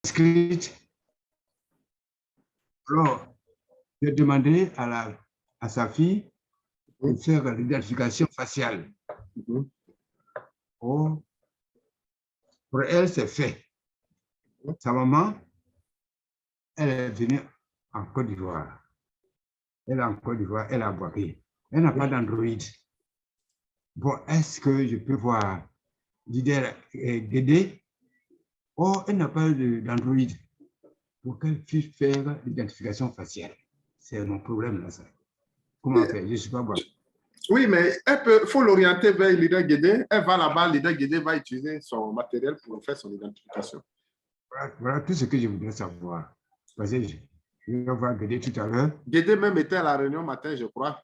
inscrite. Alors, j'ai demandé à sa fille de faire l'identification faciale. Oh, pour elle, c'est fait. Sa maman, elle est venue en Côte d'Ivoire. Elle est en Côte d'Ivoire, elle a Boaké. Elle n'a pas d'Android. Bon, est-ce que je peux voir l'idée Guédé? Oh, elle n'a pas d'Android pour qu'elle puisse faire l'identification faciale. C'est mon problème là, ça. Comment faire? Je ne sais pas voir. Oui, mais il faut l'orienter vers Lida Guédé. Elle va là-bas, Lida Guédé va utiliser son matériel pour faire son identification. Voilà tout ce que je voudrais savoir. Parce que je vais voir Guédé tout à l'heure. Guédé même était à la réunion matin, je crois.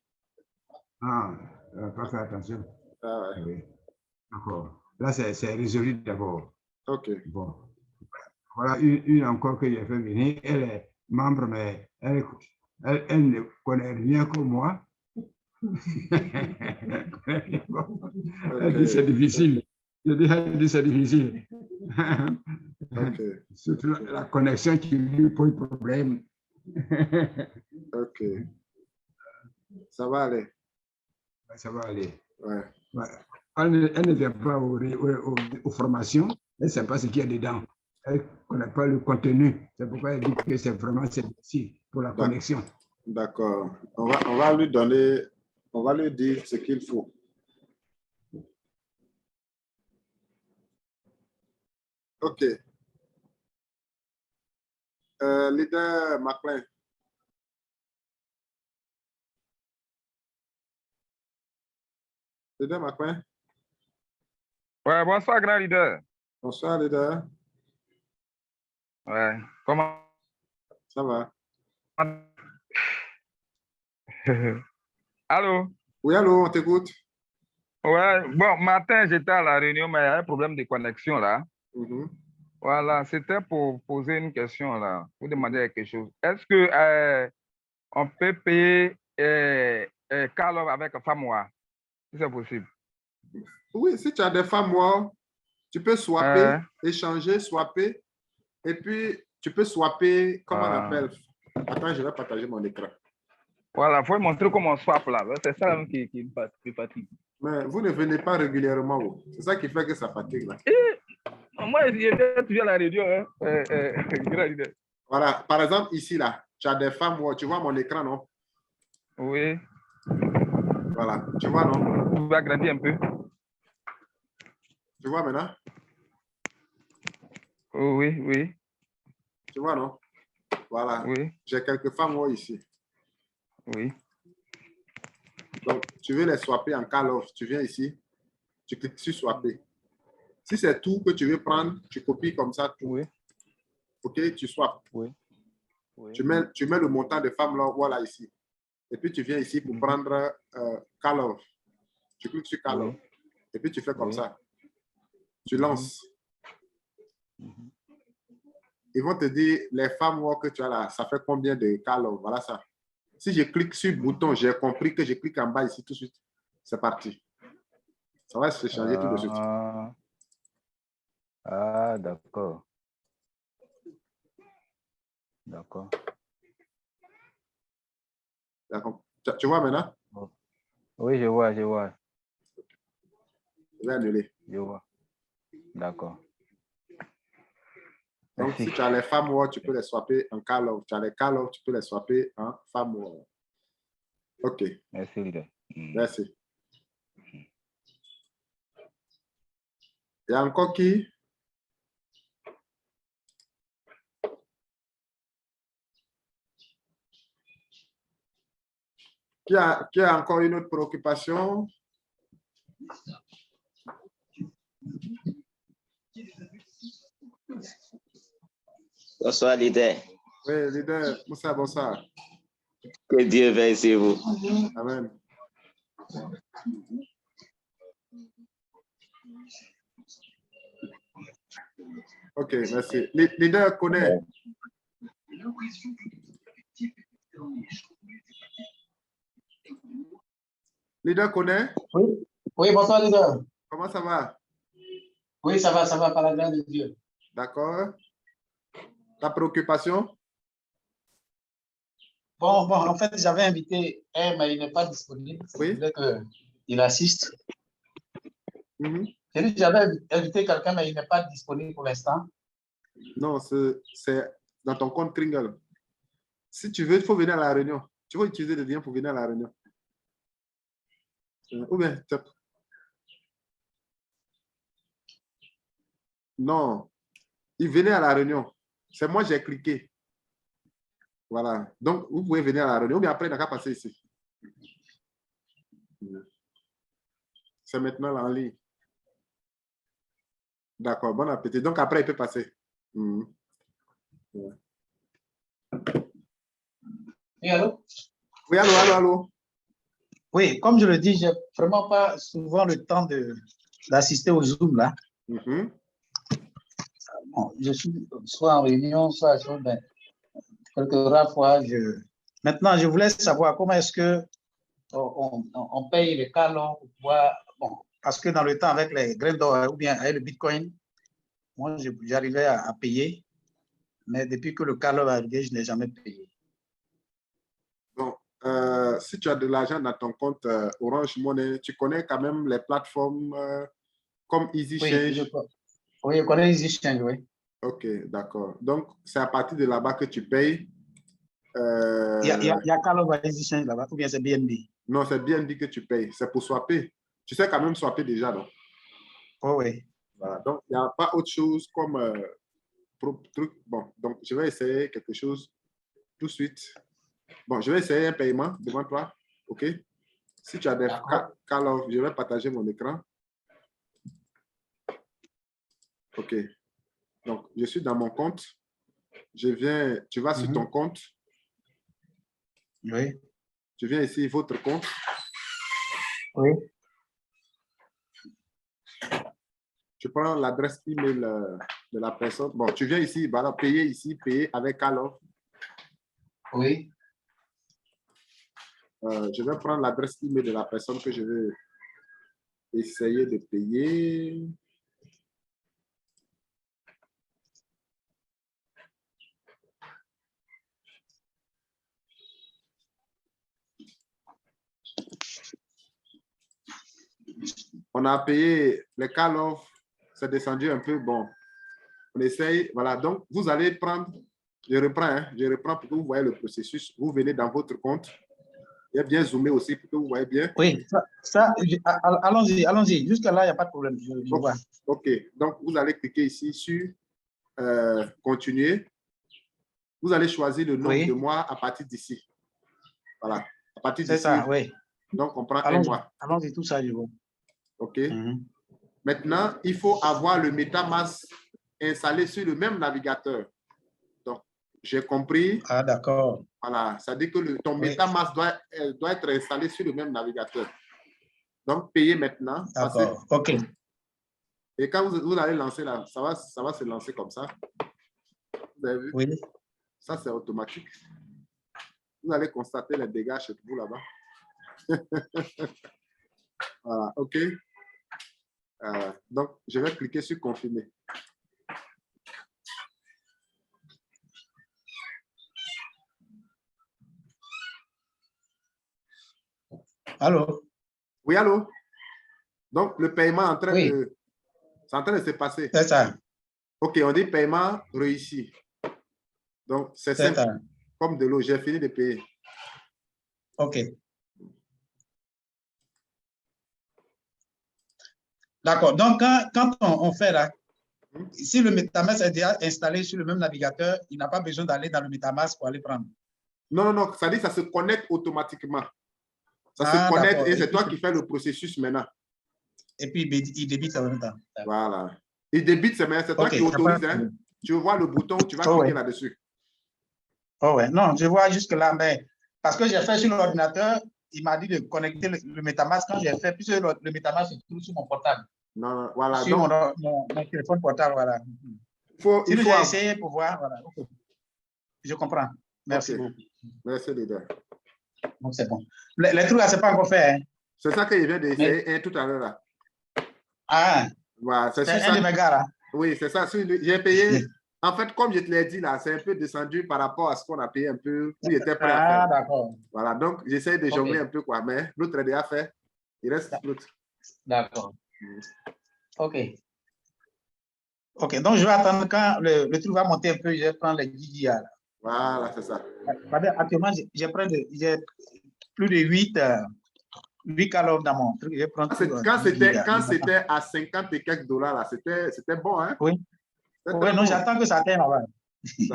Ah, elle n'a pas fait attention. Ah ouais. Oui. D'accord. Là, c'est résolu d'abord. OK. Bon. Voilà une encore que j'ai fait venir. Elle est membre, mais elle ne connaît rien que moi. Elle dit c'est difficile. Je dis, elle dit c'est difficile. Surtout la connexion qui lui pose problème. OK. Ça va aller. Ça va aller. Ouais. Elle ne vient pas aux formations. Elle ne sait pas ce qu'il y a dedans. Elle ne connaît pas le contenu. C'est pourquoi elle dit que c'est vraiment difficile pour la connexion. D'accord. On va lui donner, on va lui dire ce qu'il faut. OK. Leader McLean. Leader McLean. Ouais, bonsoir, grand leader. Bonsoir, leader. Ouais, comment? Ça va? Allô? Oui, allô, on t'écoute. Ouais, bon, matin, j'étais à la réunion, mais il y a un problème de connexion là. Voilà, c'était pour poser une question là, pour demander quelque chose. Est-ce que on peut payer Carlo avec Famois, si c'est possible? Oui, si tu as des Famois, tu peux swapper, échanger, swapper, et puis tu peux swapper, comment on appelle? Attends, je vais partager mon écran. Voilà, il faut montrer comment on swap là. C'est ça même qui me fatigue. Mais vous ne venez pas régulièrement. C'est ça qui fait que ça fatigue là. Moi, j'étais toujours à la réunion. Voilà, par exemple, ici là, tu as des femmes, tu vois mon écran, non? Oui. Voilà, tu vois, non? Vous pouvez agrandir un peu. Tu vois maintenant? Oui, oui. Tu vois, non? Voilà. Oui. J'ai quelques femmes ici. Oui. Donc, tu veux les swapper en call off. Tu viens ici, tu cliques sur swapper. Si c'est tout que tu veux prendre, tu copies comme ça tout. Oui. OK, tu swaps. Oui. Oui. Tu mets le montant de femmes là, voilà ici. Et puis, tu viens ici pour prendre call off. Tu cliques sur call off. Et puis, tu fais comme ça. Tu lances. Ils vont te dire, les femmes que tu as là, ça fait combien de call off? Voilà ça. Si je clique sur le bouton, j'ai compris que je clique en bas ici tout de suite. C'est parti. Ça va se changer tout de suite. Ah, d'accord. D'accord. Tu vois maintenant? Oui, je vois, je vois. Je vais annuler. Je vois. D'accord. Donc, si tu as les femmes, tu peux les swapper en call off. Tu as les call off, tu peux les swapper en femmes. OK. Merci, leader. Merci. Il y a encore qui? Qui a encore une autre préoccupation? Bonsoir, leader. Oui, leader. Moussa, bonsoir. Que Dieu veille sur vous. Amen. OK, merci. Leader connaît. Leader connaît? Oui. Oui, bonsoir, leader. Comment ça va? Oui, ça va, par la grâce de Dieu. D'accord. Ta préoccupation? Bon, en fait, j'avais invité un, mais il n'est pas disponible. Oui. Je voulais qu'il assiste. Mm-hmm. J'avais invité quelqu'un, mais il n'est pas disponible pour l'instant. Non, c'est dans ton compte Kringle. Si tu veux, il faut venir à la réunion. Tu vas utiliser le lien pour venir à la réunion. Ou bien, top. Non, il venait à la réunion. C'est moi, j'ai cliqué. Voilà. Donc, vous pouvez venir à la réunion, mais après, il n'a qu'à passer ici. C'est maintenant là en ligne. D'accord, bon appétit. Donc, après, il peut passer. Ouais. Oui, allô? Oui, allô. Oui, comme je le dis, je n'ai vraiment pas souvent le temps d'assister au Zoom là. Mm-hmm. Bon, je suis soit en réunion, soit ben, quelques rares fois. Maintenant, je voulais savoir comment est-ce que on paye les calons pour pouvoir. Bon, parce que dans le temps, avec les grains d'or ou bien avec le Bitcoin, moi, j'arrivais à payer. Mais depuis que le calon est arrivé, je n'ai jamais payé. Bon, si tu as de l'argent dans ton compte Orange Money, tu connais quand même les plateformes comme EasyChange. Oui, je connais EasyChange, oui. Ok, d'accord. Donc, c'est à partir de là-bas que tu payes. Il y a Calon EasyChange là-bas, ou bien c'est BNB? Non, c'est BNB que tu payes. C'est pour swapper. Tu sais quand même swapper déjà, non? Oh, oui. Voilà. Donc, il n'y a pas autre chose comme truc. Bon, donc, je vais essayer quelque chose tout de suite. Bon, je vais essayer un paiement devant toi. OK? Si tu as des Calon, je vais partager mon écran. OK. Donc, je suis dans mon compte. Tu vas sur ton compte. Oui. Tu viens ici, votre compte. Oui. Tu prends l'adresse email de la personne. Bon, tu viens ici, voilà, payer avec Calon. Oui. Je vais prendre l'adresse email de la personne que je vais essayer de payer. On a payé les Calon, c'est descendu un peu. Bon, on essaye. Voilà, donc vous allez prendre, je reprends pour que vous voyez le processus. Vous venez dans votre compte. Il y a bien zoomé aussi pour que vous voyez bien. Oui, allons-y. Jusque-là, il n'y a pas de problème. Je vois. OK, donc vous allez cliquer ici sur continuer. Vous allez choisir le nombre de mois à partir d'ici. Voilà, à partir d'ici. C'est ça, oui. Donc, on prend un mois. Allons-y, tout ça, je vois. OK. Maintenant, il faut avoir le MetaMask installé sur le même navigateur. Donc, j'ai compris. Ah, d'accord. Voilà, ça dit que ton MetaMask doit être installé sur le même navigateur. Donc, payer maintenant. D'accord, OK. Et quand vous allez lancer là, ça va se lancer comme ça. Vous avez vu? Oui. Ça, c'est automatique. Vous allez constater les dégâts chez vous là-bas. Voilà, OK. Donc, je vais cliquer sur confirmer. Allô? Oui, allô? Donc, le paiement est en train de se passer. C'est ça. OK, on dit paiement réussi. Donc, c'est simple. Ça. Comme de l'eau, j'ai fini de payer. OK. D'accord. Donc, quand on fait là, si le MetaMask est déjà installé sur le même navigateur, il n'a pas besoin d'aller dans le MetaMask pour aller prendre. Non. Ça dit que ça se connecte automatiquement. Ça se connecte et c'est toi qui fais le processus maintenant. Et puis, il débite en même temps. Voilà. Il débite, c'est toi qui autorise. Hein? Tu vois le bouton, tu vas cliquer là-dessus. Oh ouais, non, je vois jusque-là, mais parce que j'ai fait sur l'ordinateur, il m'a dit de connecter le MetaMask quand j'ai fait, puisque le MetaMask se trouve sur mon portable. Non, voilà. Sur donc, mon téléphone portable, voilà. Il faut essayer pour voir, voilà. Je comprends. Merci beaucoup. Merci, leader. Donc, c'est bon. Les trucs là, c'est pas encore fait. Hein? C'est ça que je viens d'essayer tout à l'heure là. Ah, voilà, c'est un de mes gars là. Oui, c'est ça. J'ai payé En fait, comme je te l'ai dit là, c'est un peu descendu par rapport à ce qu'on a payé un peu. Lui était prêt à Ah, faire. d'accord. Voilà, donc j'essaie de jongler un peu quoi, mais l'autre est déjà fait. Il reste l'autre. D'accord. OK. OK, donc je vais attendre quand le truc va monter un peu, je vais prendre les GGA. Voilà, c'est ça. Actuellement, j'ai plus de 8 call-offs dans mon truc. Je vais prendre Quand c'était à 50 et quelques dollars, là, c'était bon, hein? Oui. Oui, non, j'attends que ça atteigne là-bas.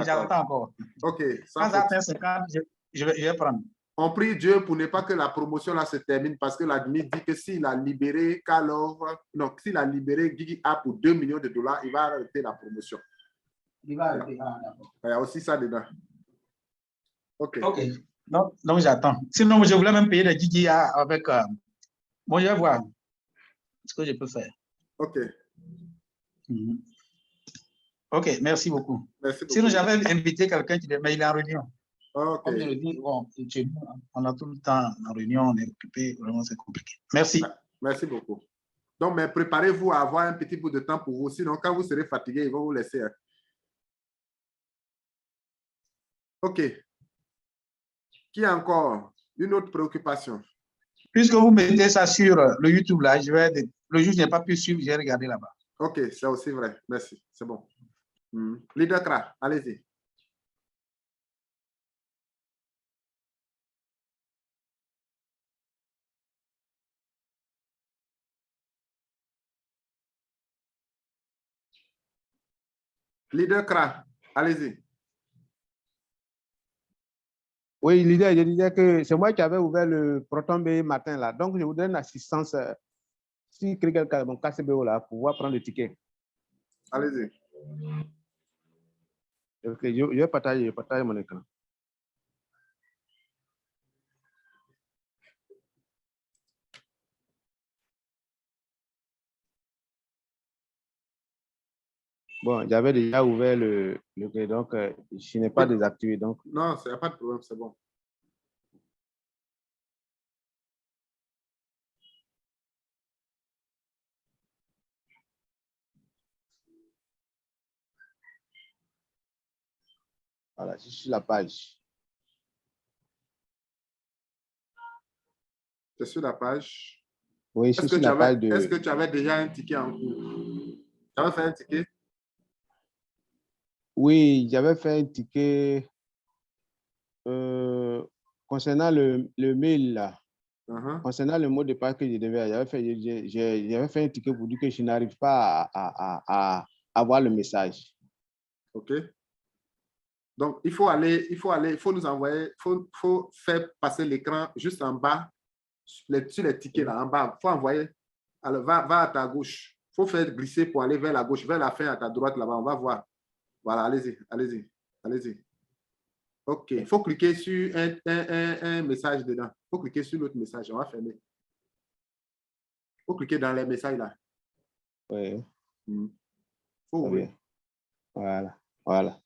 J'attends encore. OK. Quand ça atteint 50, je vais prendre. On prie Dieu pour ne pas que la promotion là se termine parce que l'admin dit que s'il a libéré s'il a libéré Gigi A pour 2 millions de dollars, il va arrêter la promotion. Il va arrêter. Ah, d'accord. Il y a aussi ça dedans. OK. OK. Donc j'attends. Sinon, je voulais même payer les Gigi A avec. Bon, je vais voir ce que je peux faire. OK. OK, merci beaucoup. Merci beaucoup. Sinon, j'avais invité quelqu'un mais il est en réunion. OK. Comme je le dis, bon, chez nous, on a tout le temps en réunion, on est occupé, vraiment c'est compliqué. Merci. Merci beaucoup. Donc, mais préparez-vous à avoir un petit bout de temps pour vous. Sinon, quand vous serez fatigué, ils vont vous laisser. Hein. OK. Qui a encore une autre préoccupation? Puisque vous mettez ça sur le YouTube, là, le juge n'a pas pu suivre, j'ai regardé là-bas. OK, c'est aussi vrai. Merci. C'est bon. Leader Kra, allez-y. Leader Kra, allez-y. Oui, leader, je disais que c'est moi qui avais ouvert le Proton Bay matin là. Donc, je voudrais une assistance si quelqu'un a mon KCBO là pour pouvoir prendre le ticket. Allez-y. Ok, je vais partager mon écran. Bon, j'avais déjà ouvert le donc je n'ai pas désactivé. Donc. Non, il n'y a pas de problème, c'est bon. Voilà, je suis sur la page. Tu es sur la page. Oui, je suis sur la page de... Est-ce que tu avais déjà un ticket en cours? Tu avais fait un ticket? Oui, j'avais fait un ticket concernant le mail là. Concernant le mot de passe que je devais, j'avais fait un ticket pour dire que je n'arrive pas à avoir le message. OK. Donc, il faut nous envoyer, il faut faire passer l'écran juste en bas, sur les tickets là, en bas. Il faut envoyer, alors va à ta gauche. Il faut faire glisser pour aller vers la gauche, vers la fin à ta droite là-bas, on va voir. Voilà, allez-y, allez-y, allez-y. OK, il faut cliquer sur un message dedans. Il faut cliquer sur l'autre message, on va fermer. Il faut cliquer dans les messages là. Oui. Faut ouvrir. Voilà, voilà.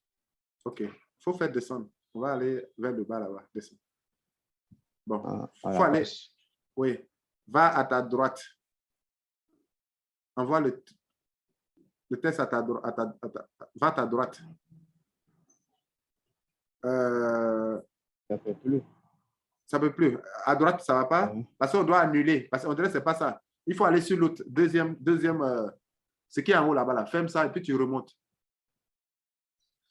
OK, il faut faire descendre. On va aller vers le bas là-bas, descendre. Bon, il faut aller. Oui, va à ta droite. Envoie le test à ta droite. Va à ta droite. Ça ne peut plus. Ça ne peut plus. À droite, ça ne va pas. Parce qu'on doit annuler. Parce qu'on dirait que ce n'est pas ça. Il faut aller sur l'autre, deuxième ce qui est en haut là-bas. Là. Ferme ça et puis tu remontes.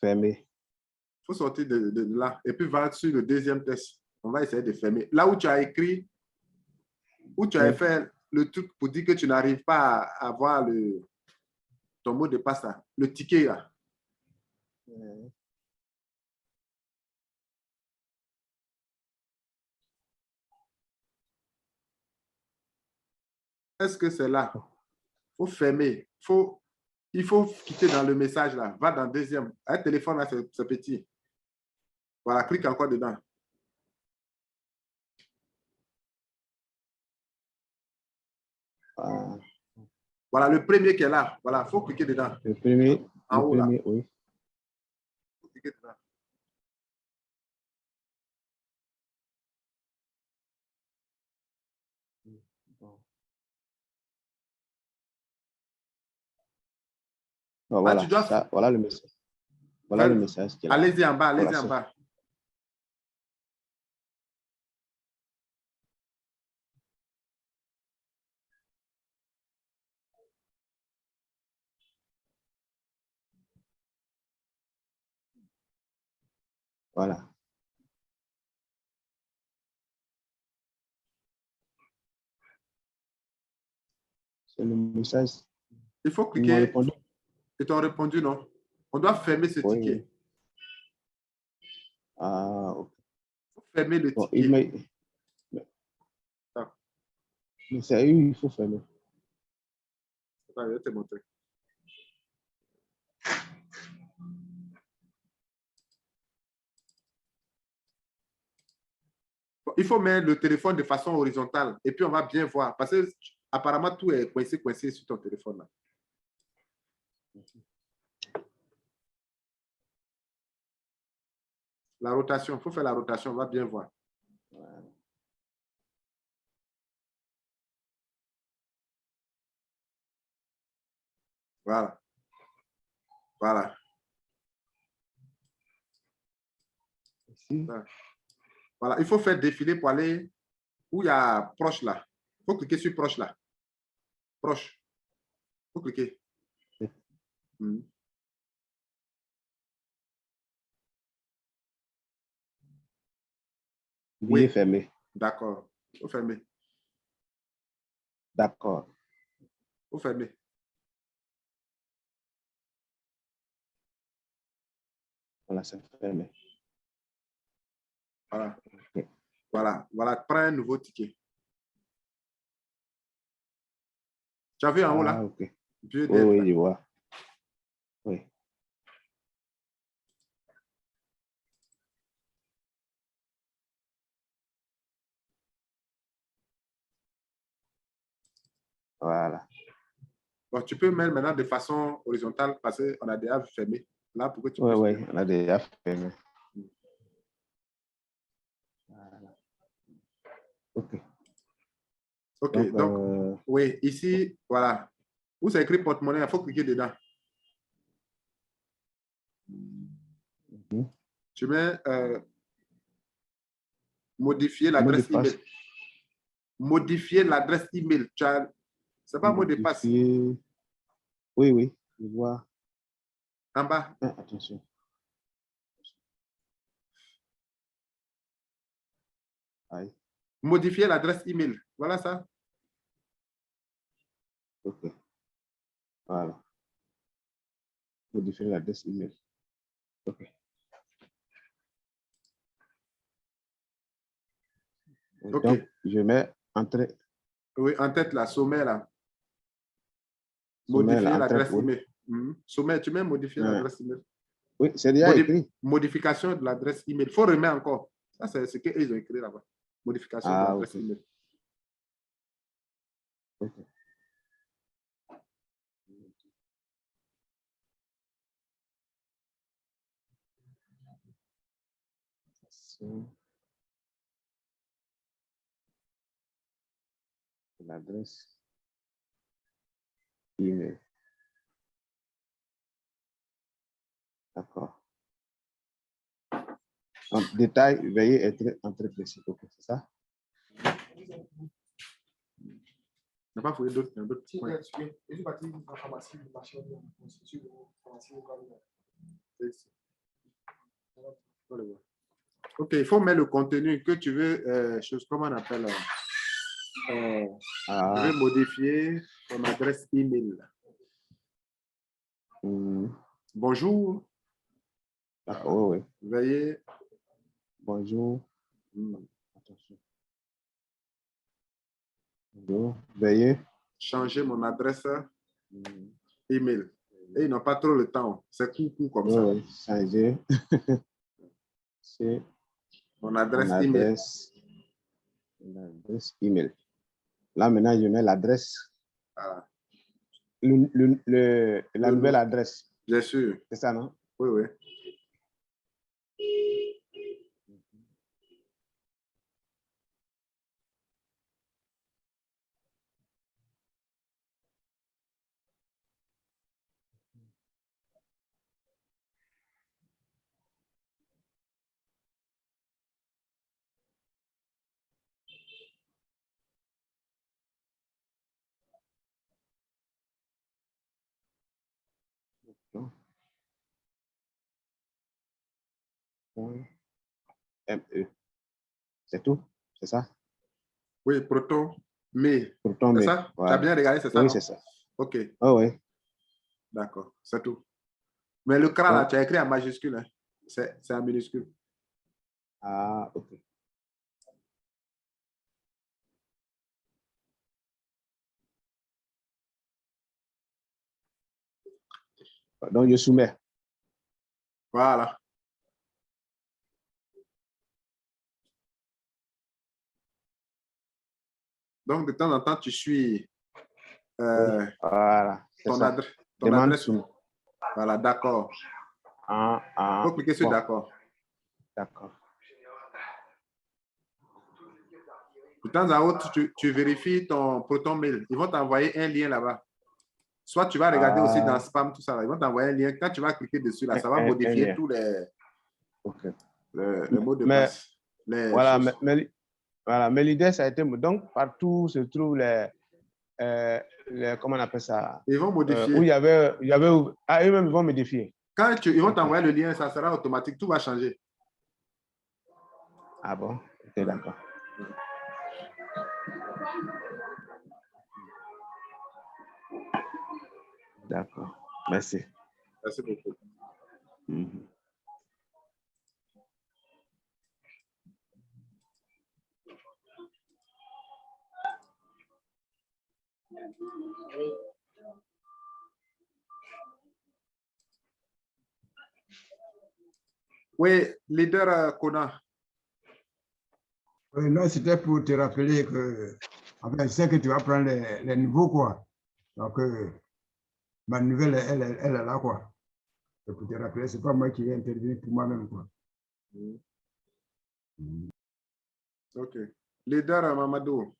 Fermer. Il faut sortir de là. Et puis va sur le deuxième test. On va essayer de fermer. Là où tu as écrit, où tu as fait le truc pour dire que tu n'arrives pas à avoir ton mot de passe, là, le ticket là. Est-ce que c'est là? Il faut fermer. Il faut quitter dans le message là. Va dans le deuxième. Un téléphone là, c'est petit. Voilà, clique encore dedans. Voilà, le premier qui est là. Voilà, il faut cliquer dedans. Le premier, en haut, premier, là. oui. Faut cliquer dedans. Oh, voilà, voilà le message. Voilà le message qui est là. Allez-y en bas, allez-y Voilà, en bas. Voilà. C'est le message. Il faut Ils m'ont cliquer. répondu. Ils t'ont répondu, non? On doit fermer ce Oui, ticket. oui. Ah, ok. Il faut fermer le Bon, ticket. Mais c'est eux, il faut fermer. Attends, je vais te montrer. Bon, il faut mettre le téléphone de façon horizontale et puis on va bien voir parce que apparemment tout est coincé sur ton téléphone là. La rotation, il faut faire la rotation, on va bien voir. Voilà. Voilà. Ici. Voilà, il faut faire défiler pour aller où il y a proche là. Il faut cliquer sur proche là. Proche. Il faut cliquer. Oui, fermé. D'accord. Il faut fermer. D'accord. Il faut fermer. Voilà, c'est fermé. Voilà. Okay. Voilà. Voilà. Prends un nouveau ticket. Tu as vu en haut là? Ok. Oui, oui, je vois. Oui. Voilà. Bon, tu peux mettre maintenant de façon horizontale parce qu'on a déjà fermé. Là, pour que tu puisses... Oui, on a déjà fermé. Voilà. OK. OK, donc oui, ici, voilà. Où c'est écrit porte-monnaie, il faut cliquer dedans. Tu mets modifier l'adresse email. Modifier l'adresse email. C'est pas mot de passe. Oui, oui, je vois. En bas. Ah, attention. Aïe. Modifier l'adresse email. Voilà ça. OK. Voilà. Modifier l'adresse email. OK. OK. Donc, je mets entrée. Oui, en tête, là, sommet, là. Modifier l'adresse email. Sommet, tu mets modifier l'adresse email. Oui, c'est déjà écrit. Modification de l'adresse email. Il faut remettre encore. Ça, c'est ce qu'ils ont écrit là-bas. Modification de l'adresse email. OK. L'adresse email. D'accord. En détail, veuillez être entré précis. OK, c'est ça? On n'a pas fouillé d'autres points. OK, il faut mettre le contenu que tu veux, comment on appelle, je vais modifier ton adresse email. Bonjour. D'accord, oui. Veuillez. Bonjour. Attention. Bonjour. Veuillez changer mon adresse email. Et ils n'ont pas trop le temps. C'est court comme ça. Oui, changer. C'est mon adresse email. L'adresse email. Là, maintenant, je mets l'adresse. Voilà. La nouvelle adresse. Bien sûr. C'est ça, non? Oui, oui. ME. C'est tout? C'est ça? Oui, proton, mais. Proton, C'est mais. ça? Voilà. Tu as bien regardé, c'est ça? Oui, non? c'est ça. OK. Oh, oui. D'accord, c'est tout. Mais le CRA, là, Ouais. tu as écrit en majuscule. Hein? C'est en minuscule. Ah, OK. Donc, je soumets. Voilà. Donc, de temps en temps, tu suis voilà, ton ça. adresse. Soumis. Voilà, d'accord. Il faut cliquer sur d'accord. D'accord. De temps en temps, tu vérifies ton proton mail. Ils vont t'envoyer un lien là-bas. Soit tu vas regarder aussi dans spam, tout ça. Ils vont t'envoyer un lien. Quand tu vas cliquer dessus, là, ça va modifier tous les, les mots de passe. Voilà, mais l'idée, ça a été... Donc, partout se trouvent les comment on appelle ça? Ils vont modifier. Où il y avait eux-mêmes, ils vont modifier. Quand ils vont t'envoyer le lien, ça sera automatique. Tout va changer. Ah bon? Ok, d'accord. D'accord. Merci. Merci beaucoup. Oui, leader Kona. Oui, non, c'était pour te rappeler que, enfin, je sais que tu vas prendre les nouveaux, quoi. Donc, ma nouvelle, elle est là, quoi. C'est pour te rappeler, c'est pas moi qui vais intervenir pour moi-même, quoi. OK. Leader Mamadou.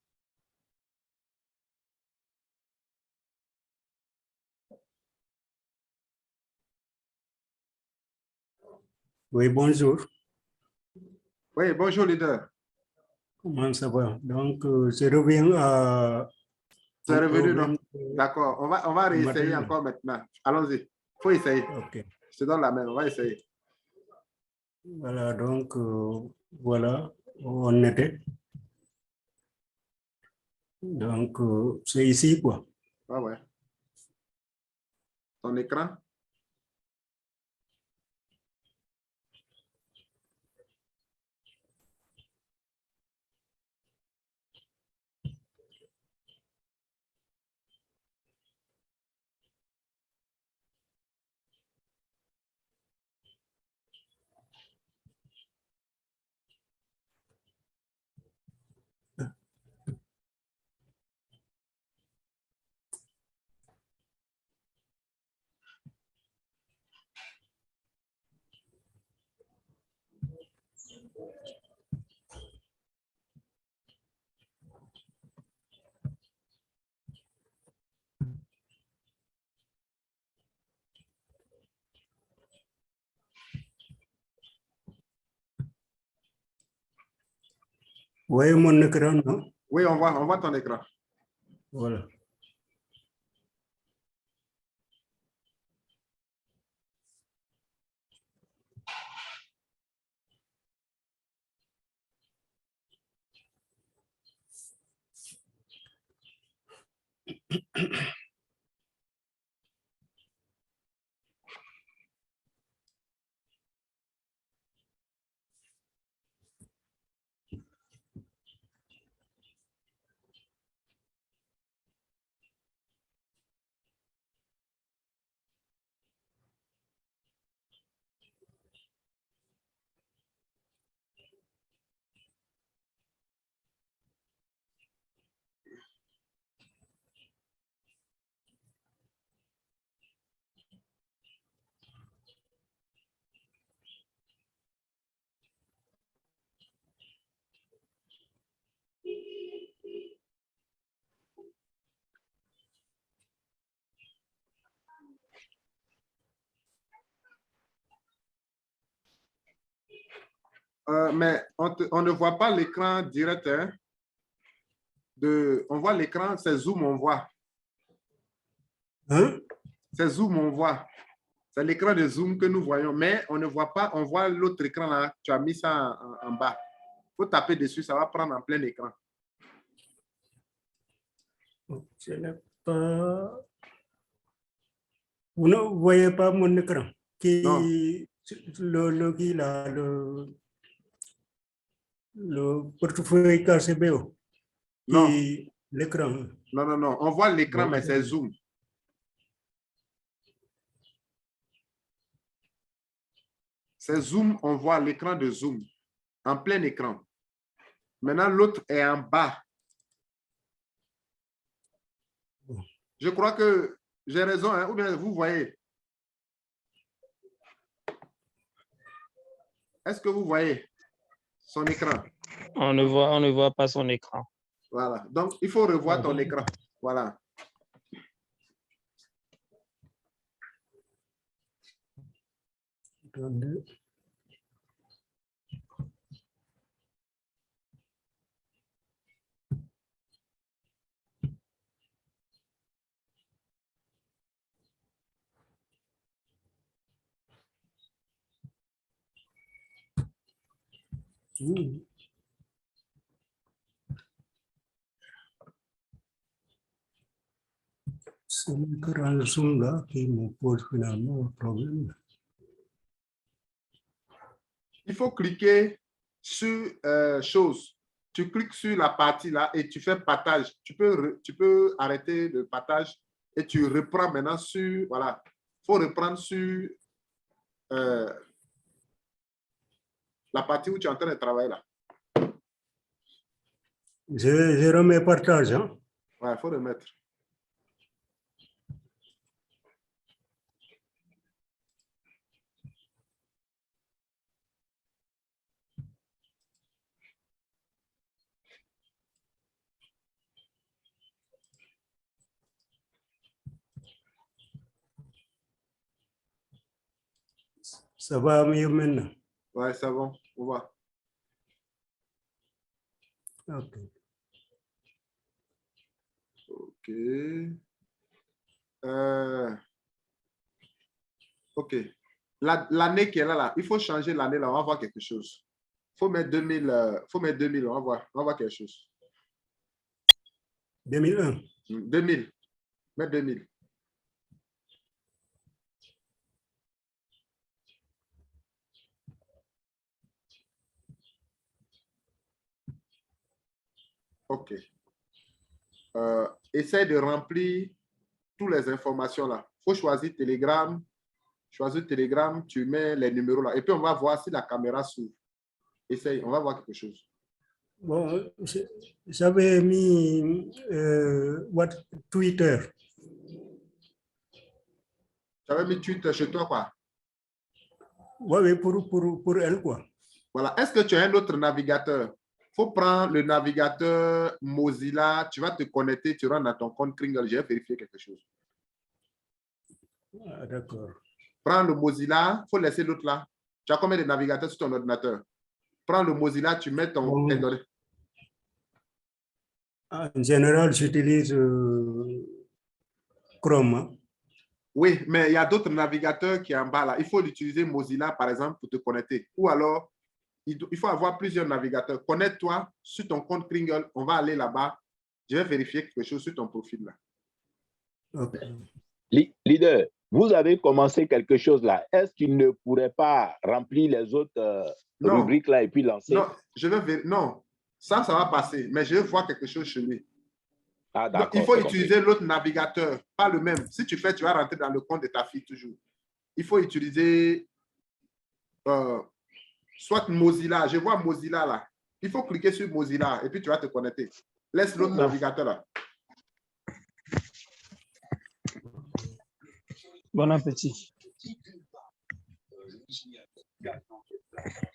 Oui, bonjour. Oui, bonjour, leader. Comment ça va? Donc, je reviens à... C'est revenu, non? D'accord. On va réessayer encore maintenant. Allons-y. Il faut essayer. OK. Je te donne la main. On va essayer. Voilà, donc, voilà où on était. Donc, c'est ici, quoi. Ah ouais. Ton écran? Vous voyez mon écran, non? Oui, on voit ton écran. Voilà. Mais on ne voit pas l'écran direct. Hein, on voit l'écran, c'est Zoom, on voit. Hein? C'est Zoom, on voit. C'est l'écran de Zoom que nous voyons, mais on ne voit pas, on voit l'autre écran là. Tu as mis ça en bas. Il faut taper dessus, ça va prendre en plein écran. Je n'ai pas... Vous ne voyez pas mon écran qui le portefeuille KCBO. Non. L'écran. Non, non, non. On voit l'écran, mais c'est Zoom. C'est Zoom, on voit l'écran de Zoom, en plein écran. Maintenant, l'autre est en bas. Je crois que j'ai raison, hein? Ou bien vous voyez. Est-ce que vous voyez son écran? On ne voit pas son écran. Voilà. Donc, il faut revoir ton écran. Voilà. C'est l'écran Zoom là qui me pose finalement un problème. Il faut cliquer sur chose. Tu cliques sur la partie là et tu fais partage. Tu peux arrêter le partage et tu reprends maintenant sur, voilà. Il faut reprendre sur la partie où tu es en train de travailler là. Je remets partage. Hein? Ouais, il faut remettre. Ça va mieux maintenant? Ouais, c'est bon. On va. Ok. OK. OK. L'année qui est là, il faut changer l'année là. On va voir quelque chose. Il faut mettre 2000. Faut mettre 2000. On va voir quelque chose. 2001. 2000. Mettre 2000. OK. Essaye de remplir toutes les informations là. Il faut choisir Telegram. Choisir Telegram, tu mets les numéros là. Et puis, on va voir si la caméra s'ouvre. Essaye, on va voir quelque chose. Bon, j'avais mis Twitter. Tu avais mis Twitter chez toi, quoi? Oui, pour elle, quoi. Voilà. Est-ce que tu as un autre navigateur? Il faut prendre le navigateur Mozilla. Tu vas te connecter, tu rentres dans ton compte Kringle. J'ai vérifié quelque chose. Ah, d'accord. Prends le Mozilla. Il faut laisser l'autre là. Tu as combien de navigateurs sur ton ordinateur? Prends le Mozilla, tu mets ton... Bon. En général, j'utilise Chrome. Hein? Oui, mais il y a d'autres navigateurs qui sont en bas là. Il faut utiliser Mozilla, par exemple, pour te connecter. Ou alors, il faut avoir plusieurs navigateurs. Connecte-toi sur ton compte Kringle. On va aller là-bas. Je vais vérifier quelque chose sur ton profil là. Okay. Leader, vous avez commencé quelque chose là. Est-ce qu'il ne pourrait pas remplir les autres rubriques là et puis lancer? Non, non, ça va passer. Mais je vais voir quelque chose chez lui. Ah, donc, il faut utiliser l'autre navigateur, pas le même. Si tu fais, tu vas rentrer dans le compte de ta fille toujours. Il faut utiliser soit Mozilla. Je vois Mozilla là. Il faut cliquer sur Mozilla et puis tu vas te connecter. Laisse l'autre navigateur là. Bon appétit.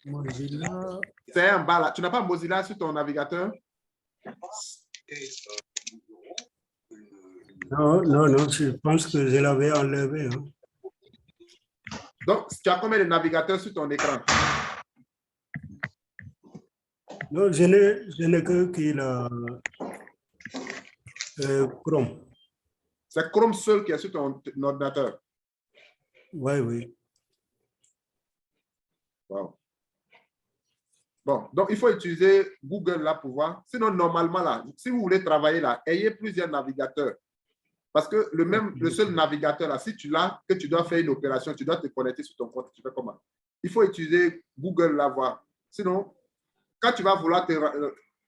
Mozilla. C'est en bas là. Tu n'as pas Mozilla sur ton navigateur? Non, je pense que je l'avais enlevé. Hein. Donc, tu as combien de navigateurs sur ton écran? Non, je n'ai que Chrome. C'est Chrome seul qui est sur ton ordinateur. Oui, oui. Wow. Bon, donc il faut utiliser Google là pour voir. Sinon, normalement, là, si vous voulez travailler là, ayez plusieurs navigateurs. Parce que le seul navigateur là, si tu l'as, que tu dois faire une opération, tu dois te connecter sur ton compte, tu fais comment? Il faut utiliser Google là, voir. Sinon, quand tu vas vouloir te...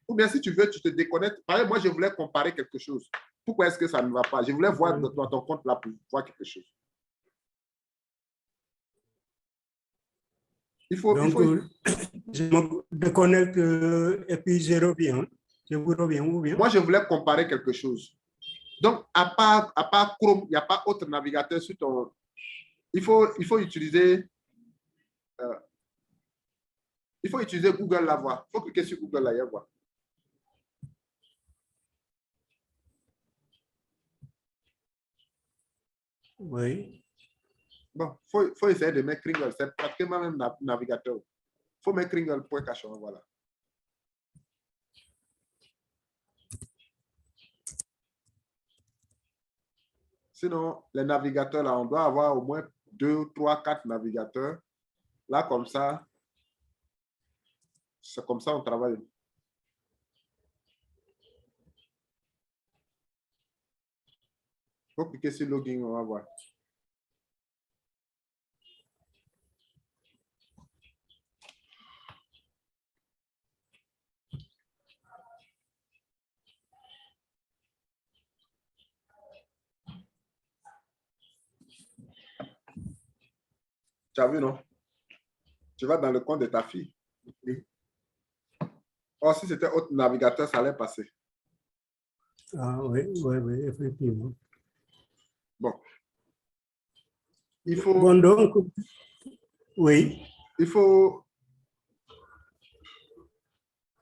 ou bien si tu veux, tu te déconnectes. Par exemple, moi, je voulais comparer quelque chose. Pourquoi est-ce que ça ne va pas? Je voulais voir dans ton compte là pour voir quelque chose. Donc, je me déconnecte et puis je reviens. Je vous reviens ou bien? Moi, je voulais comparer quelque chose. Donc, à part Chrome, il n'y a pas autre navigateur sur ton... Il faut utiliser... il faut utiliser Google la voix. Il faut cliquer sur Google la voix. Oui. Bon, il faut essayer de mettre Kringle. C'est pratiquement même navigateur. Il faut mettre Kringle.cachon, voilà. Sinon, les navigateurs, là, on doit avoir au moins 2, 3, 4 navigateurs. Là, comme ça, c'est comme ça on travaille. Il faut cliquer sur Login, on va voir. Tu as vu, non? Tu vas dans le compte de ta fille. Or, si c'était autre navigateur, ça allait passer. Ah oui, oui, oui, effectivement. Bon. Il faut... Bon, donc, oui. Il faut...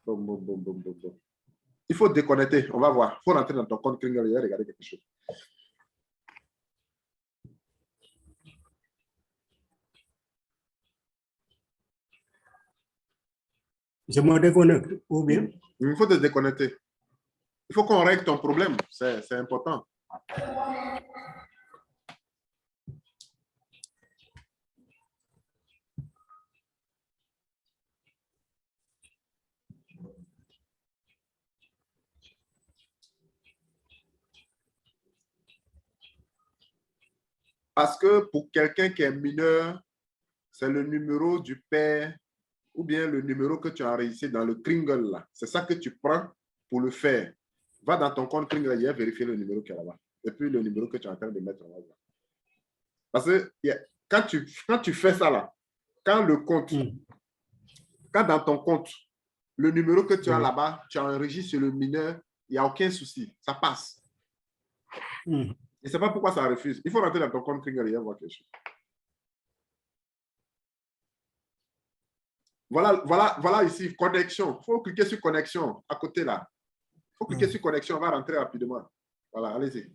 Bon. Il faut déconnecter. On va voir. Il faut rentrer dans ton compte Kringle et regarder quelque chose. Je me déconnecte, ou bien? Il faut te déconnecter. Il faut qu'on règle ton problème. C'est important. Parce que pour quelqu'un qui est mineur, c'est le numéro du père ou bien le numéro que tu as enregistré dans le Kringle là. C'est ça que tu prends pour le faire. Va dans ton compte Kringle et vérifier le numéro qui est là-bas. Et puis le numéro que tu es en train de mettre là-bas. Parce que quand tu fais ça là, quand le compte, quand dans ton compte, le numéro que tu as là-bas, tu enregistres sur le mineur, il n'y a aucun souci. Ça passe. Je ne sais pas pourquoi ça refuse. Il faut rentrer dans ton compte Kringle et voir quelque chose. Voilà ici, connexion. Il faut cliquer sur connexion à côté là. Il faut cliquer sur connexion, on va rentrer rapidement. Voilà, allez-y.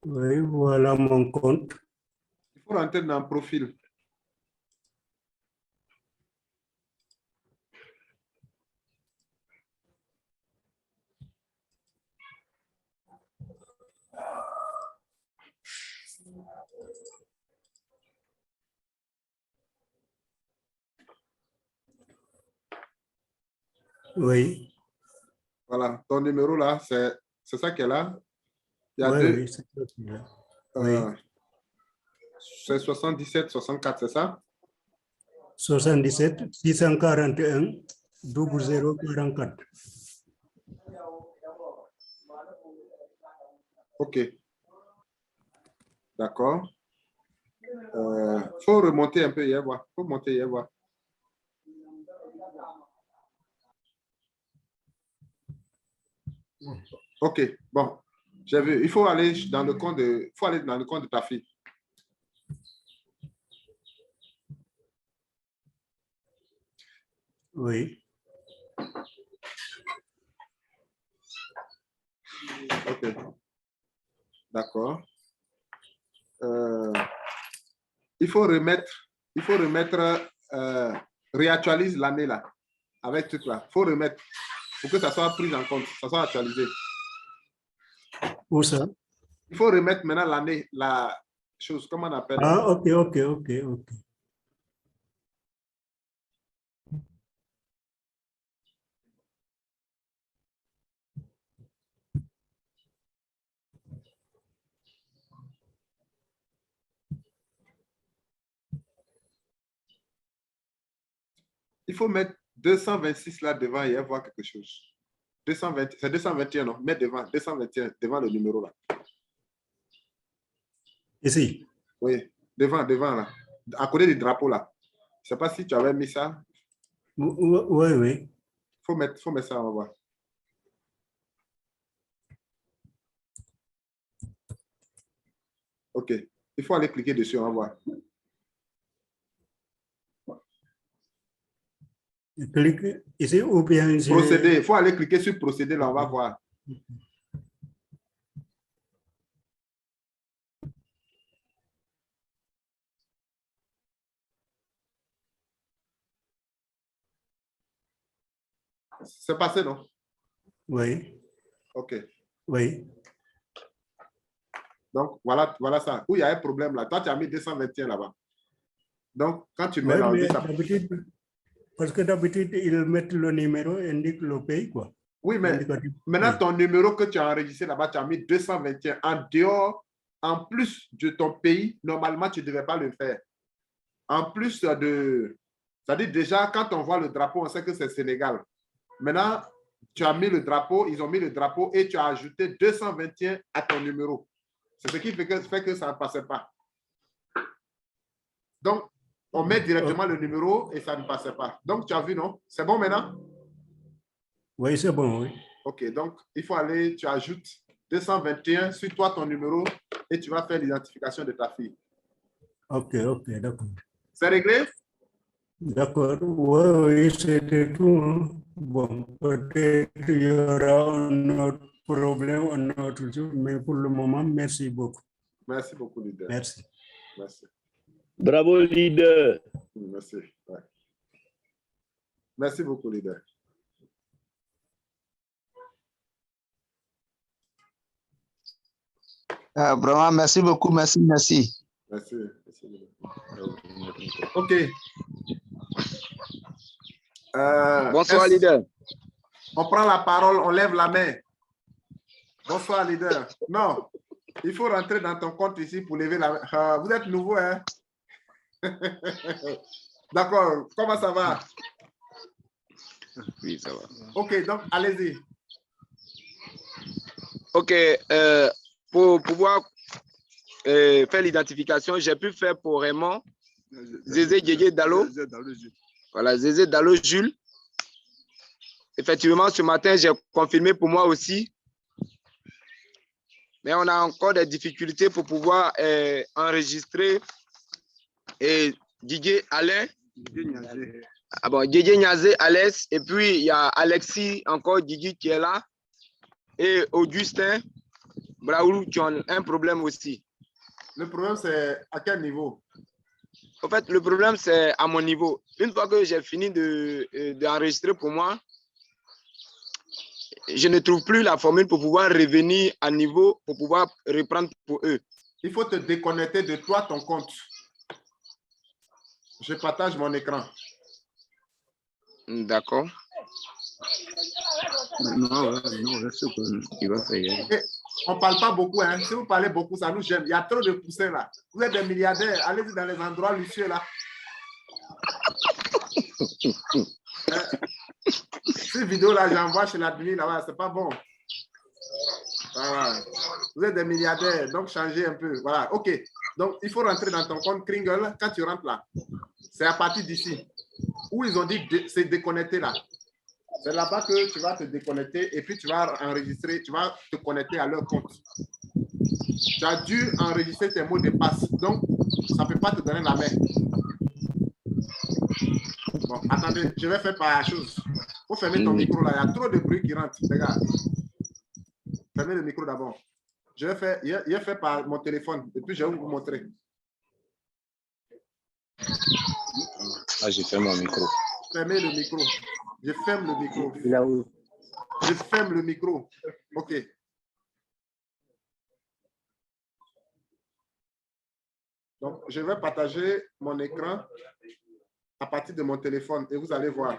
Oui, voilà mon compte. Il faut rentrer dans le profil. Oui. Voilà, ton numéro là, c'est ça qui est là. Il y a Oui, deux. oui, c'est ça qui est là. Oui. C'est 77, 64, c'est ça? 77 641 0044. OK. D'accord. Faut remonter un peu hier, voir. Faut monter hier, voir. OK, bon. J'ai vu. Il faut aller dans le compte de ta fille. Oui. OK. D'accord. Il faut remettre, réactualise l'année là, avec tout là. Il faut remettre pour que ça soit pris en compte, ça soit actualisé. Où ça? Il faut remettre maintenant l'année, la chose, comment on appelle? Ah, OK. Il faut mettre 226 là devant et voir quelque chose. 220, c'est 221, non? Mettre devant, 221, devant le numéro là. Ici? Oui, devant là. À côté du drapeau là. Je ne sais pas si tu avais mis ça. Oui. Faut mettre ça, on va voir. OK. Il faut aller cliquer dessus, on va voir. Clique ici ou bien... Procéder. Il faut aller cliquer sur procéder, là, on va voir. C'est passé, non? Oui. OK. Oui. Donc, voilà ça. Où il y a un problème là. Toi, tu as mis 221 là-bas. Donc, quand tu mets Oui, là, parce que d'habitude, ils mettent le numéro et indiquent le pays, quoi. Oui, mais maintenant, ton numéro que tu as enregistré là-bas, tu as mis 221 en dehors, en plus de ton pays, normalement, tu ne devais pas le faire. En plus de... C'est-à-dire déjà, quand on voit le drapeau, on sait que c'est Sénégal. Maintenant, tu as mis le drapeau, ils ont mis le drapeau et tu as ajouté 221 à ton numéro. C'est ce qui fait que ça ne passait pas. Donc, on met directement le numéro et ça ne passait pas. Donc, tu as vu, non? C'est bon maintenant? Oui, c'est bon, oui. OK, donc, il faut aller, tu ajoutes 221 sur toi, ton numéro, et tu vas faire l'identification de ta fille. OK, d'accord. C'est réglé? D'accord, oui, c'était tout. Bon, peut-être il y aura un autre problème, un autre jour, mais pour le moment, merci beaucoup. Merci beaucoup, leader. Merci. Bravo, leader. Merci. Ouais. Merci beaucoup, leader. Vraiment, merci beaucoup, merci. Merci. OK. Bonsoir, leader. On prend la parole, on lève la main. Bonsoir, leader. Non, il faut rentrer dans ton compte ici pour lever la main. Vous êtes nouveau, hein? D'accord, comment ça va? Oui, ça va. OK, donc allez-y. OK, pour pouvoir faire l'identification, j'ai pu faire pour Raymond, Zézé Djédjé Dalo. Voilà, Zézé Dalo Jules. Effectivement, ce matin, j'ai confirmé pour moi aussi. Mais on a encore des difficultés pour pouvoir enregistrer Didier Alain. Ah bon, Didier Niazé, Alès. Et puis, il y a Alexis, encore Didier qui est là. Et Augustin Braoulou qui ont un problème aussi. Le problème, c'est à quel niveau? En fait, le problème, c'est à mon niveau. Une fois que j'ai fini d'enregistrer pour moi, je ne trouve plus la formule pour pouvoir revenir à niveau, pour pouvoir reprendre pour eux. Il faut te déconnecter de toi, ton compte. Je partage mon écran. D'accord. Non, c'est ce qu'il va faire. On ne parle pas beaucoup. Hein. Si vous parlez beaucoup, ça nous gêne. Il y a trop de poussins là. Vous êtes des milliardaires. Allez-y dans les endroits luxueux là. Ces vidéos-là, j'envoie chez l'admin là-bas. C'est pas bon. Voilà. Vous êtes des milliardaires. Donc, changez un peu. Voilà. OK. Donc, il faut rentrer dans ton compte Kringle. Quand tu rentres là, c'est à partir d'ici. Où ils ont dit que c'est déconnecté là. C'est là-bas que tu vas te déconnecter et puis tu vas enregistrer, tu vas te connecter à leur compte. Tu as dû enregistrer tes mots de passe, donc ça ne peut pas te donner la main. Bon, attendez, je vais faire par chose. Il faut fermer ton micro là, il y a trop de bruit qui rentre. Regarde. Fermez le micro d'abord. Je vais faire par mon téléphone et puis je vais vous montrer. Ah, j'ai fait mon micro. Fermez le micro. Je ferme le micro. Je ferme le micro. OK. Donc, je vais partager mon écran à partir de mon téléphone et vous allez voir.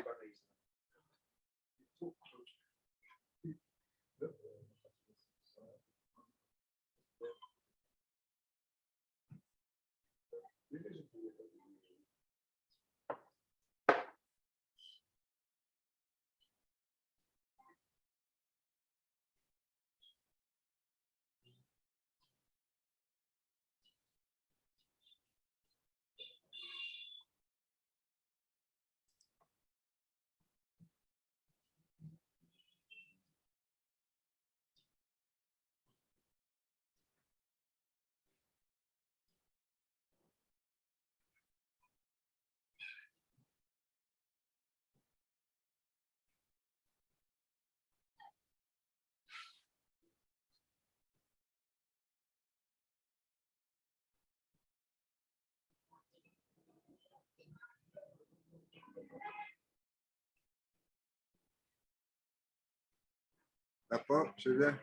D'accord, je vais.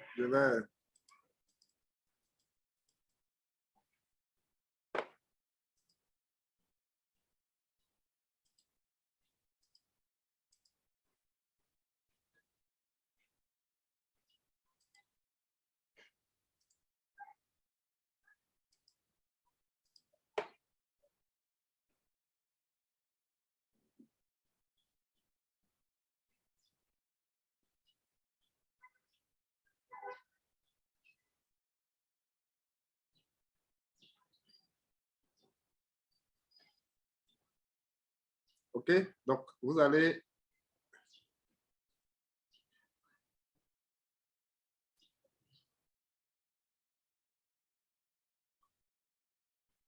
OK, donc vous allez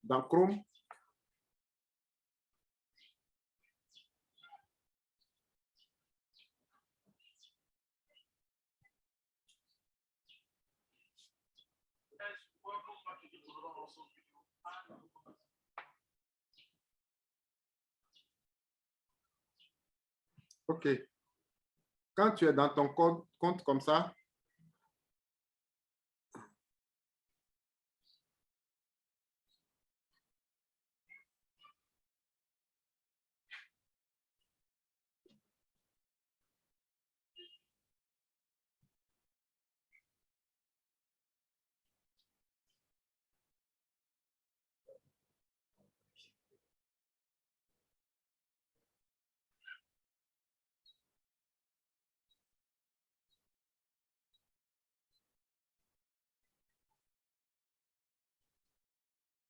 dans Chrome. OK. Quand tu es dans ton compte comme ça,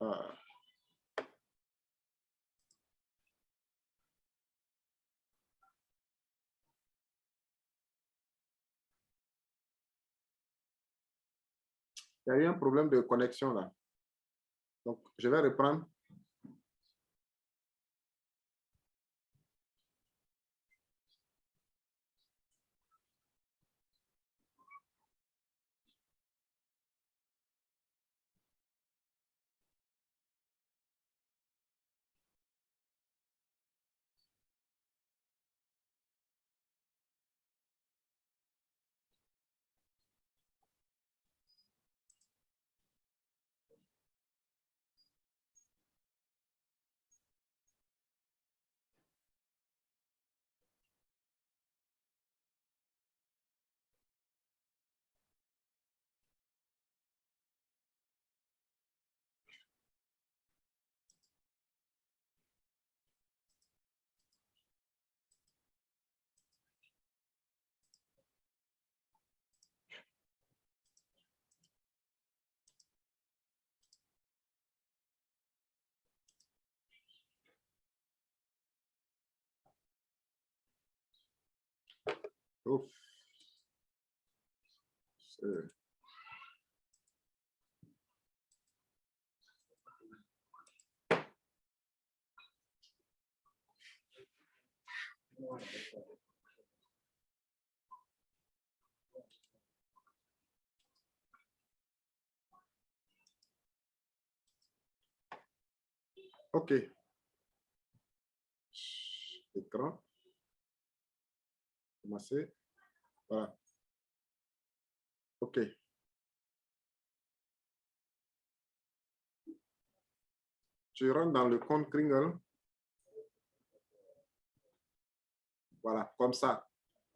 il y a eu un problème de connexion là. Donc, je vais reprendre. Ouf. OK. Écran. Commencer. Voilà. OK. Tu rentres dans le compte Kringle. Voilà, comme ça.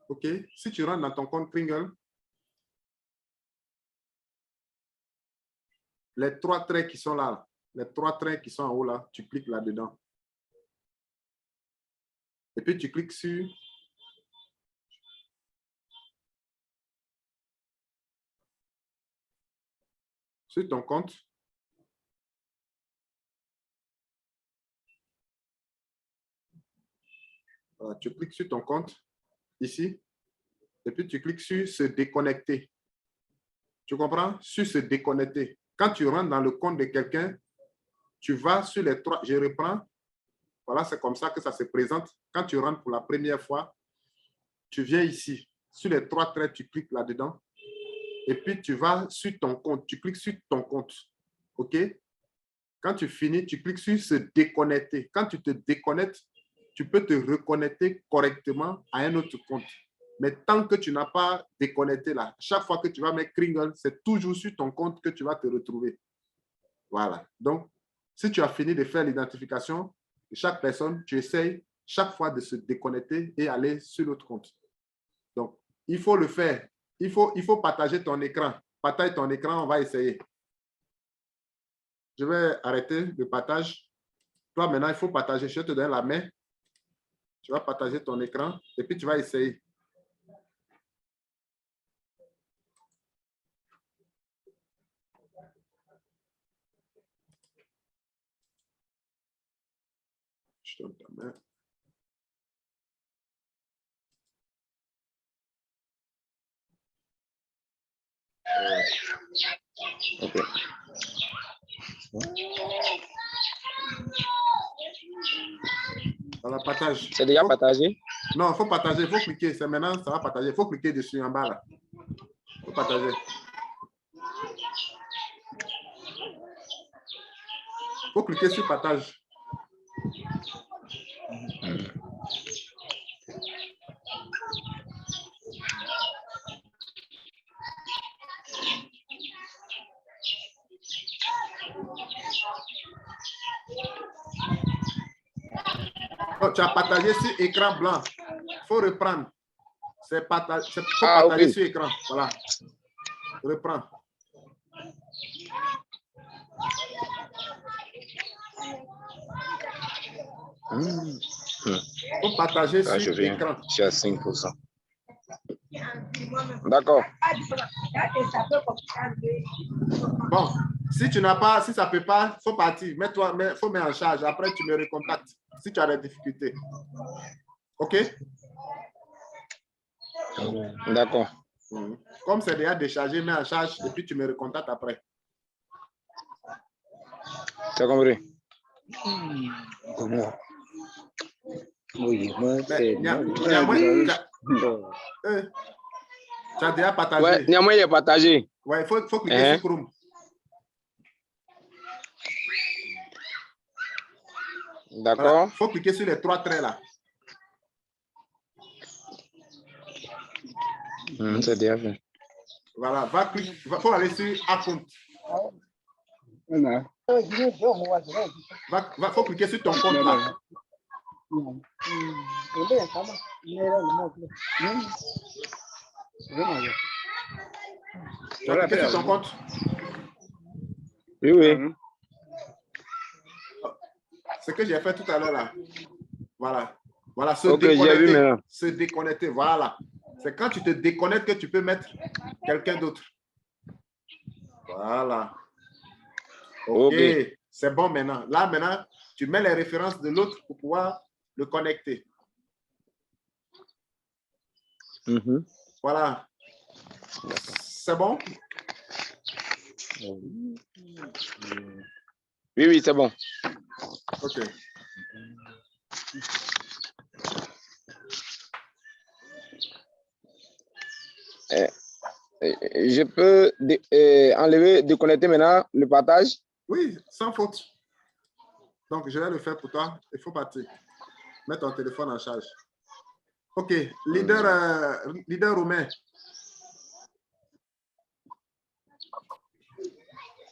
OK. Si tu rentres dans ton compte Kringle, les 3 traits qui sont là, les 3 traits qui sont en haut là, tu cliques là-dedans. Et puis tu cliques sur ton compte. Voilà, tu cliques sur ton compte ici. Et puis tu cliques sur se déconnecter. Tu comprends? Sur se déconnecter. Quand tu rentres dans le compte de quelqu'un, tu vas sur les 3. Je reprends. Voilà, c'est comme ça que ça se présente. Quand tu rentres pour la première fois, tu viens ici. Sur les 3 traits, tu cliques là-dedans. Et puis, tu vas sur ton compte. Tu cliques sur ton compte. OK? Quand tu finis, tu cliques sur se déconnecter. Quand tu te déconnectes, tu peux te reconnecter correctement à un autre compte. Mais tant que tu n'as pas déconnecté là, chaque fois que tu vas mettre Kringle, c'est toujours sur ton compte que tu vas te retrouver. Voilà. Donc, si tu as fini de faire l'identification de chaque personne, tu essayes chaque fois de se déconnecter et aller sur l'autre compte. Donc, il faut le faire. Il faut partager ton écran. Partage ton écran, on va essayer. Je vais arrêter le partage. Toi, maintenant, il faut partager. Je te donne la main. Tu vas partager ton écran et puis tu vas essayer. Je te donne ta main. OK. Voilà, partage. C'est déjà partagé? Non, il faut partager. Il faut cliquer. C'est maintenant, ça va partager. Il faut cliquer dessus en bas là. Il faut partager. Il faut cliquer sur partage. Oh, tu as partagé sur écran blanc. Il faut reprendre. C'est partager okay. sur écran. Voilà. Reprends. Il faut partager sur écran. Je suis à 5%. D'accord. Bon, si tu n'as pas, si ça ne peut pas, il faut partir. Il faut mettre en charge. Après, tu me recontactes si tu as des difficultés. OK? D'accord. Comme c'est déjà déchargé, mets en charge et puis tu me recontactes après. Tu as compris? Oui, moi, c'est... Tu as déjà partagé? Ouais, Niamoy est partagé. Ouais, il faut cliquer sur Chrome. D'accord. Voilà. Il faut cliquer sur les 3 traits là. C'est déjà fait. Voilà, il faut aller sur Account. Il faut cliquer sur ton compte là. Tu as cliqué sur ton compte? Oui, oui. Ce que j'ai fait tout à l'heure là. Voilà. Voilà, se déconnecter. Voilà. C'est quand tu te déconnectes que tu peux mettre quelqu'un d'autre. Voilà. OK. C'est bon maintenant. Là, maintenant, tu mets les références de l'autre pour pouvoir le connecter. Voilà. C'est bon? Oui, oui, c'est bon. OK. Je peux enlever, déconnecter maintenant le partage? Oui, sans faute. Donc, je vais le faire pour toi. Il faut partir. Mets ton téléphone en charge. OK. Leader Romain.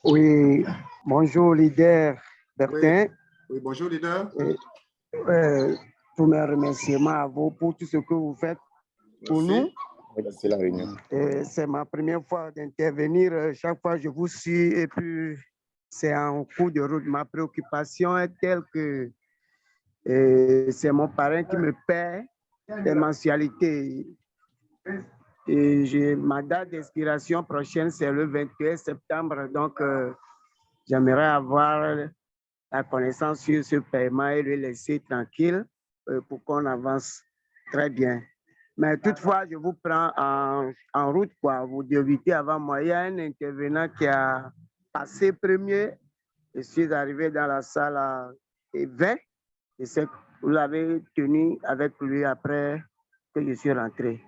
Oui, bonjour leader Bertin. Oui, bonjour leader. Tous mes remerciements à vous pour tout ce que vous faites pour nous. C'est la réunion. C'est ma première fois d'intervenir. Chaque fois, je vous suis et puis c'est en cours de route. Ma préoccupation est telle que c'est mon parrain qui me paie les mensualités. Et ma date d'expiration prochaine, c'est le 21 septembre. Donc, j'aimerais avoir la connaissance sur ce paiement et le laisser tranquille pour qu'on avance très bien. Mais toutefois, je vous prends en route, quoi. Vous débutez avant moi. Il y a un intervenant qui a passé premier. Je suis arrivé dans la salle à 20. Et vous l'avez tenu avec lui après que je suis rentré.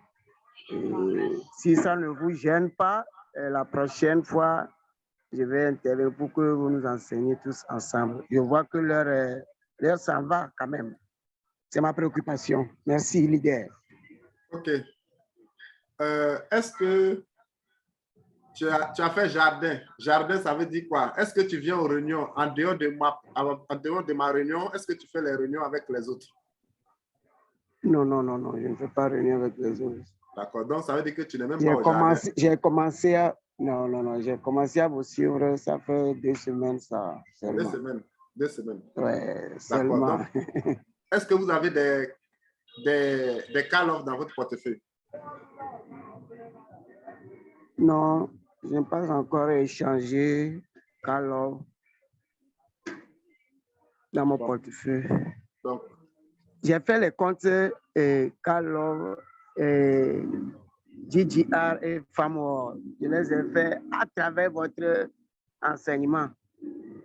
Et si ça ne vous gêne pas, la prochaine fois, je vais intervenir pour que vous nous enseigniez tous ensemble. Je vois que l'heure s'en va quand même. C'est ma préoccupation. Merci, leader. OK. Est-ce que tu as fait jardin? Jardin, ça veut dire quoi? Est-ce que tu viens aux réunions en dehors de ma réunion? Est-ce que tu fais les réunions avec les autres? Non, je ne fais pas réunion avec les autres. D'accord. Donc, ça veut dire que tu n'es même pas au jardin. J'ai commencé à... Non, j'ai commencé à vous suivre, ça fait 2 semaines, ça. Seulement. 2 semaines. Ouais, seulement. Est-ce que vous avez des call-offs dans votre portefeuille? Non, je n'ai pas encore échangé call-off dans mon portefeuille. Donc, j'ai fait les comptes call-off, GGR et FAMO. Je les ai fait à travers votre enseignement.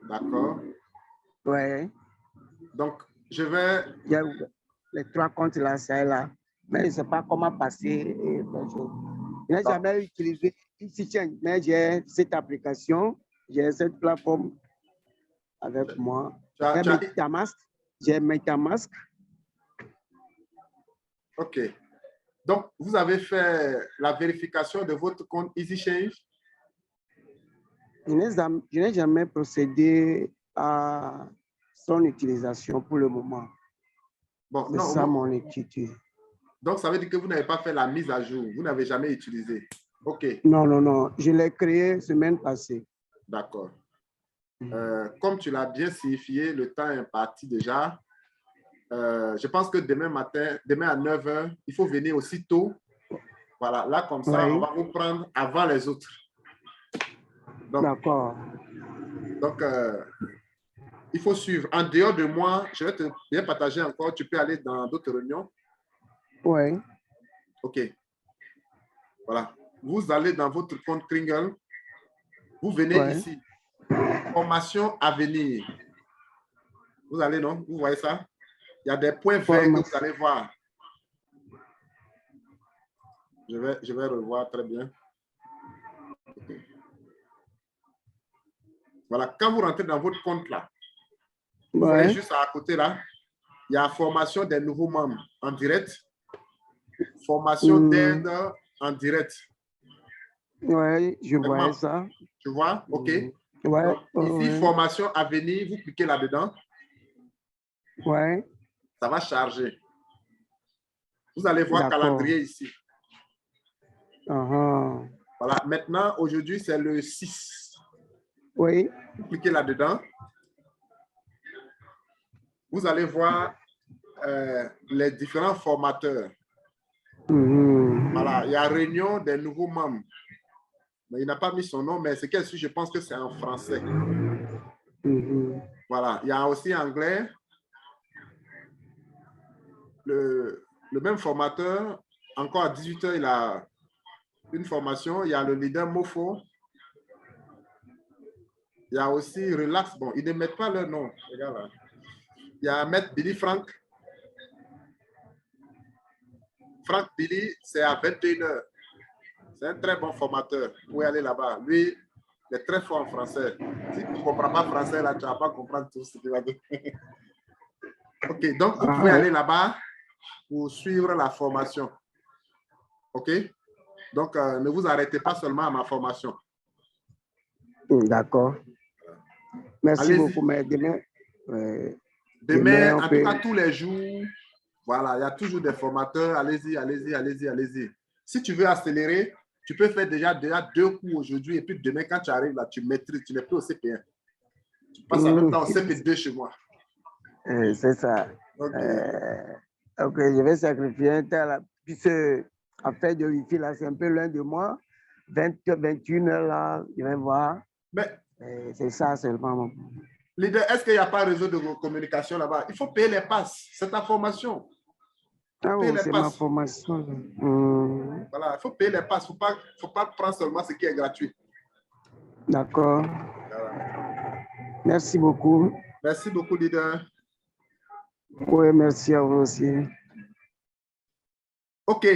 D'accord. Oui. Donc, je vais... Il y a les 3 comptes là, c'est là. Mais je ne sais pas comment passer. Je n'ai jamais utilisé EasyChange, mais j'ai cette application, j'ai cette plateforme avec moi. J'ai MetaMask. OK. Donc, vous avez fait la vérification de votre compte EasyChange? Je n'ai jamais procédé à son utilisation pour le moment. Bon, c'est ça mon étude. Donc, ça veut dire que vous n'avez pas fait la mise à jour. Vous n'avez jamais utilisé. OK. Non. Je l'ai créé semaine passée. D'accord. Comme tu l'as bien signifié, le temps est parti déjà. Je pense que demain matin, demain à 9 h, il faut venir aussi tôt. Voilà, là, comme ça, on va vous prendre avant les autres. D'accord. Donc, il faut suivre. En dehors de moi, je vais te bien partager encore. Tu peux aller dans d'autres réunions. Oui. OK. Voilà. Vous allez dans votre compte Kringle. Vous venez ici. Formation à venir. Vous allez, non? Vous voyez ça? Il y a des points verts que vous allez voir. Je vais revoir très bien. Okay. Voilà. Quand vous rentrez dans votre compte là, vous voyez juste à côté là, il y a formation des nouveaux membres en direct. Formation d'aide en direct. Oui, je vois ça. Tu vois? OK. Ouais. Donc, ici, formation à venir, vous cliquez là-dedans. Oui. Ça va charger. Vous allez voir calendrier ici. Voilà. Maintenant, aujourd'hui, c'est le 6. Oui. Vous cliquez là-dedans. Vous allez voir les différents formateurs. Voilà, il y a réunion des nouveaux membres. Mais il n'a pas mis son nom, mais c'est qu'elle suit, je pense que c'est en français. Voilà, il y a aussi anglais. Le même formateur, encore à 18h, il a une formation. Il y a le leader Mofo. Il y a aussi Relax. Bon, ils ne mettent pas leur nom. Regarde là. Il y a Maître Billy Frank. Frank Billy, c'est à 21h. C'est un très bon formateur. Vous pouvez aller là-bas. Lui, il est très fort en français. Si tu ne comprends pas français, là, tu ne vas pas comprendre tout ce qu'il va dire. OK, donc vous pouvez aller là-bas pour suivre la formation. OK? Donc, ne vous arrêtez pas seulement à ma formation. D'accord. Merci beaucoup, mais demain... Demain, en tout cas, tous les jours, voilà, il y a toujours des formateurs. Allez-y, allez-y, allez-y, allez-y. Si tu veux accélérer, tu peux faire déjà 2 cours aujourd'hui et puis demain, quand tu arrives là, tu maîtrises, tu n'es plus au CP1. Tu passes en même temps au CP2 chez moi. C'est ça. OK. OK, je vais sacrifier un temps. Puisque en fait de Wi-Fi, là, c'est un peu loin de moi. 21h, là, je vais voir. C'est ça seulement. Leader, est-ce qu'il n'y a pas réseau de communication là-bas? Il faut payer les passes. C'est ta formation. Ah oui, c'est ma formation. Voilà, il faut payer les passes. Il ne faut pas prendre seulement ce qui est gratuit. D'accord. Voilà. Merci beaucoup. Merci beaucoup, leader. Oui, merci à vous aussi. OK.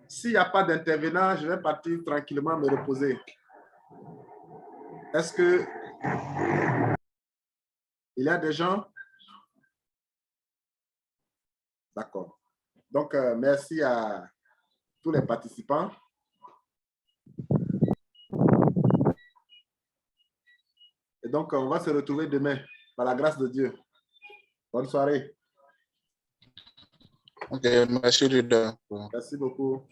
S'il n'y a pas d'intervenant, je vais partir tranquillement me reposer. Est-ce que il y a des gens? D'accord. Donc, merci à tous les participants. Et donc, on va se retrouver demain, par la grâce de Dieu. Bonne soirée. OK, merci, leader. Merci beaucoup.